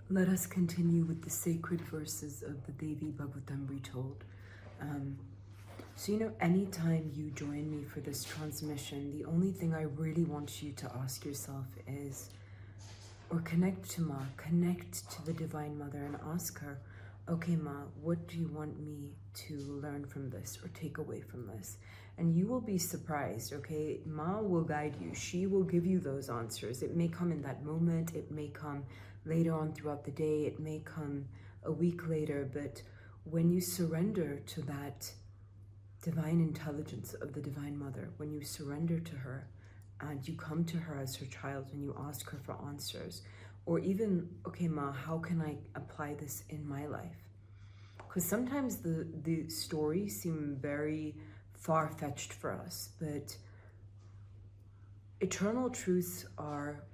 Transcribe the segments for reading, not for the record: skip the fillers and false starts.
Let us continue with the sacred verses of the Devi Bhagavatam Retold. Anytime you join me for this transmission, the only thing I really want you to ask yourself is, or connect to Ma, connect to the Divine Mother and ask her, okay, Ma, what do you want me to learn from this or take away from this? And you will be surprised, okay? Ma will guide you. She will give you those answers. It may come in that moment. It may come later on throughout the day. It may come a week later. But when you surrender to that divine intelligence of the Divine Mother, when you surrender to her and you come to her as her child and you ask her for answers, or even, okay, Ma, how can I apply this in my life? Because sometimes the stories seem very far-fetched for us, but eternal truths are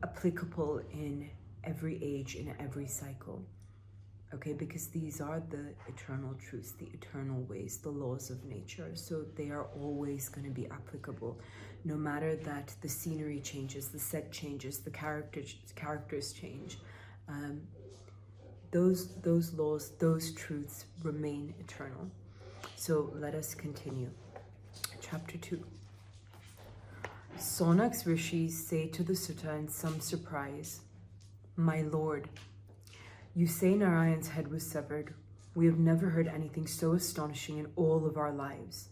applicable in every age, in every cycle, okay? Because these are the eternal truths, the eternal ways, the laws of nature. So they are always going to be applicable, no matter that the scenery changes, the set changes, the characters change. Those laws, those truths remain eternal. So let us continue. Chapter 2. Sonak's rishis say to the sutta in some surprise, "My lord, you say Narayan's head was severed. We have never heard anything so astonishing in all of our lives.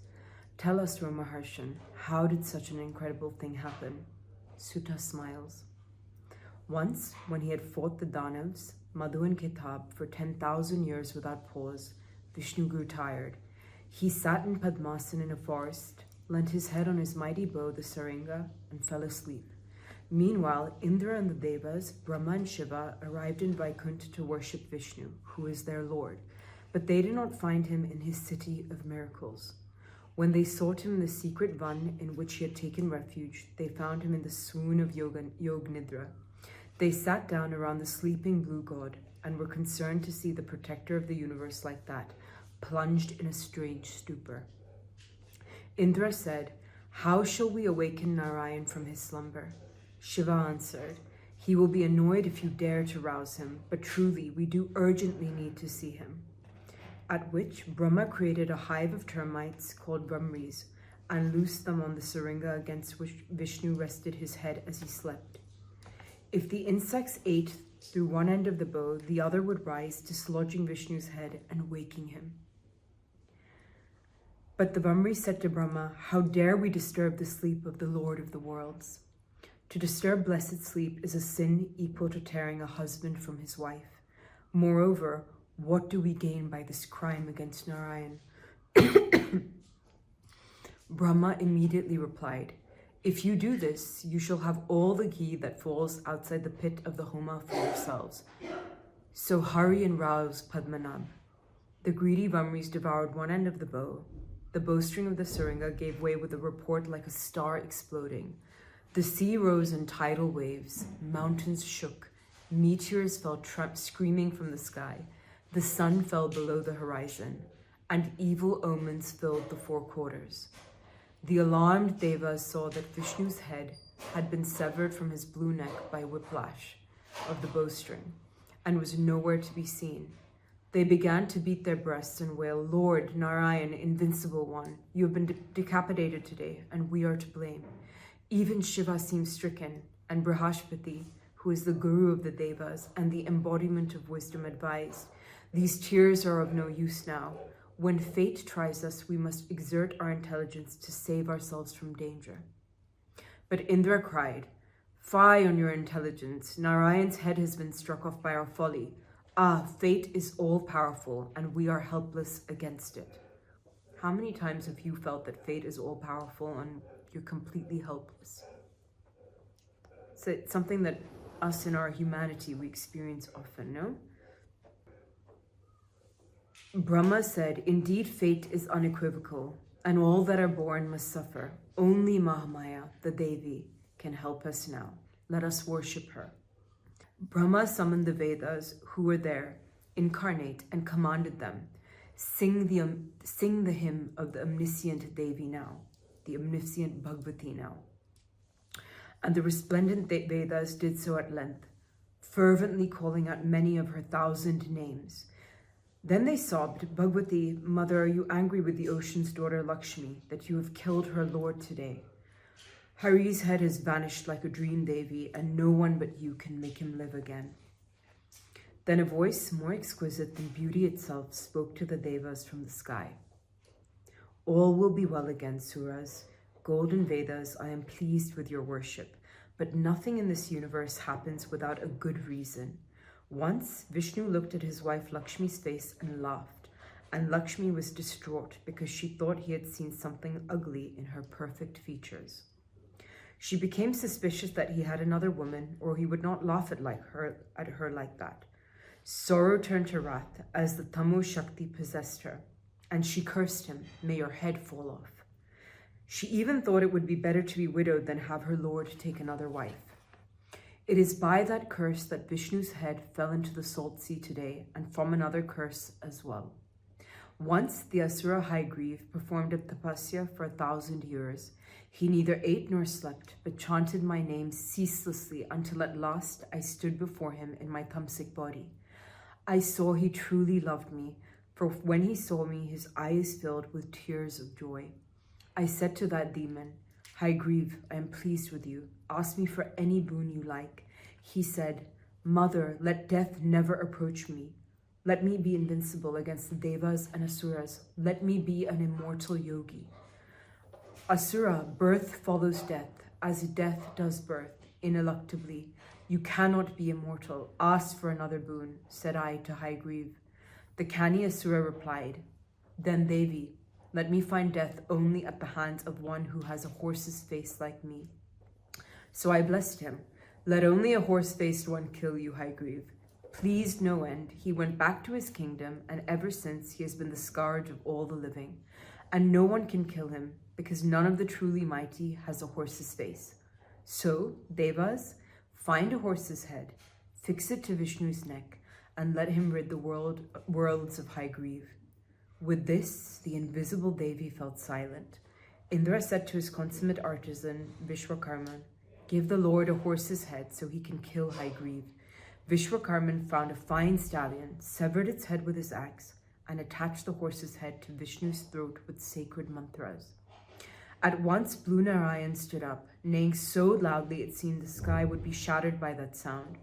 Tell us, Ramaharshan, how did such an incredible thing happen?" Sutta smiles. Once, when he had fought the Danavs, Madhu and Kitab, for 10,000 years without pause, Vishnu grew tired. He sat in Padmasana in a forest, leant his head on his mighty bow, the Saringa, and fell asleep. Meanwhile, Indra and the Devas, Brahma and Shiva, arrived in Vaikuntha to worship Vishnu, who is their lord, but they did not find him in his city of miracles. When they sought him in the secret van in which he had taken refuge, they found him in the swoon of Yog Nidra. They sat down around the sleeping blue god and were concerned to see the protector of the universe like that, plunged in a strange stupor. Indra said, "How shall we awaken Narayan from his slumber?" Shiva answered, "He will be annoyed if you dare to rouse him, but truly we do urgently need to see him." At which Brahma created a hive of termites called Brahmaris and loosed them on the Saringa against which Vishnu rested his head as he slept. If the insects ate through one end of the bow, the other would rise, dislodging Vishnu's head and waking him. But the Brahmaris said to Brahma, "How dare we disturb the sleep of the Lord of the worlds? To disturb blessed sleep is a sin equal to tearing a husband from his wife. Moreover, what do we gain by this crime against Narayan?" Brahma immediately replied, "If you do this, you shall have all the ghee that falls outside the pit of the Homa for yourselves. So hurry and rouse Padmanabh." The greedy Brahmaris devoured one end of the bow. The bowstring of the Saringa gave way with a report like a star exploding. The sea rose in tidal waves, mountains shook, meteors fell screaming from the sky, the sun fell below the horizon, and evil omens filled the four quarters. The alarmed Devas saw that Vishnu's head had been severed from his blue neck by whiplash of the bowstring, and was nowhere to be seen. They began to beat their breasts and wail, "Lord Narayan, invincible one, you have been decapitated today, and we are to blame." Even Shiva seemed stricken, and Brihaspati, who is the guru of the Devas and the embodiment of wisdom, advised, "These tears are of no use now. When fate tries us, we must exert our intelligence to save ourselves from danger." But Indra cried, "Fie on your intelligence. Narayan's head has been struck off by our folly. Ah, fate is all-powerful, and we are helpless against it." How many times have you felt that fate is all-powerful and you're completely helpless? So it's something that us in our humanity, we experience often, no? Brahma said, "Indeed, fate is unequivocal, and all that are born must suffer. Only Mahamaya, the Devi, can help us now. Let us worship her." Brahma summoned the Vedas who were there, incarnate, and commanded them, sing the hymn of the omniscient Devi now, the omniscient Bhagavati now. And the resplendent Vedas did so at length. fervently calling out many of her 1,000 names. Then they sobbed, Bhagavati, Mother, are you angry with the ocean's daughter Lakshmi, that you have killed her lord today? Hari's head has vanished like a dream, Devi, and no one but you can make him live again. Then a voice more exquisite than beauty itself spoke to the Devas from the sky. All will be well again, Suras. Golden Vedas, I am pleased with your worship, but nothing in this universe happens without a good reason. Once, Vishnu looked at his wife Lakshmi's face and laughed, and Lakshmi was distraught because she thought he had seen something ugly in her perfect features. She became suspicious that he had another woman, or he would not laugh at her like that. Sorrow turned to wrath as the Tamu Shakti possessed her, and she cursed him, may your head fall off. She even thought it would be better to be widowed than have her lord take another wife. It is by that curse that Vishnu's head fell into the salt sea today, and from another curse as well. Once the Asura Haigriv performed a tapasya for 1,000 years. He neither ate nor slept, but chanted my name ceaselessly until at last I stood before him in my tamasic body. I saw he truly loved me, for when he saw me, his eyes filled with tears of joy. I said to that demon, Haigriv, I am pleased with you. Ask me for any boon you like. He said, Mother, let death never approach me. Let me be invincible against the Devas and Asuras. Let me be an immortal yogi. Asura, birth follows death, as death does birth, ineluctably. You cannot be immortal. Ask for another boon, said I to Haigriv. The canny Asura replied, Then Devi, let me find death only at the hands of one who has a horse's face like me. So I blessed him. Let only a horse-faced one kill you, Haigriv. Pleased no end, he went back to his kingdom, and ever since he has been the scourge of all the living. And no one can kill him, because none of the truly mighty has a horse's face. So, Devas, find a horse's head, fix it to Vishnu's neck, and let him rid the worlds of Haigriv. With this, the invisible Devi felt silent. Indra said to his consummate artisan, Vishwakarman, Give the Lord a horse's head so he can kill Haigriv. Vishwakarman found a fine stallion, severed its head with his axe, and attached the horse's head to Vishnu's throat with sacred mantras. At once Blue Narayan stood up, neighing so loudly it seemed the sky would be shattered by that sound.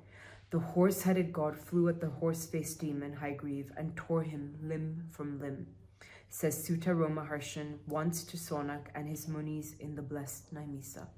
The horse-headed god flew at the horse-faced demon Haigriv and tore him limb from limb, says Sutta Roma Harshan once to Sonak and his munis in the blessed Naimisa.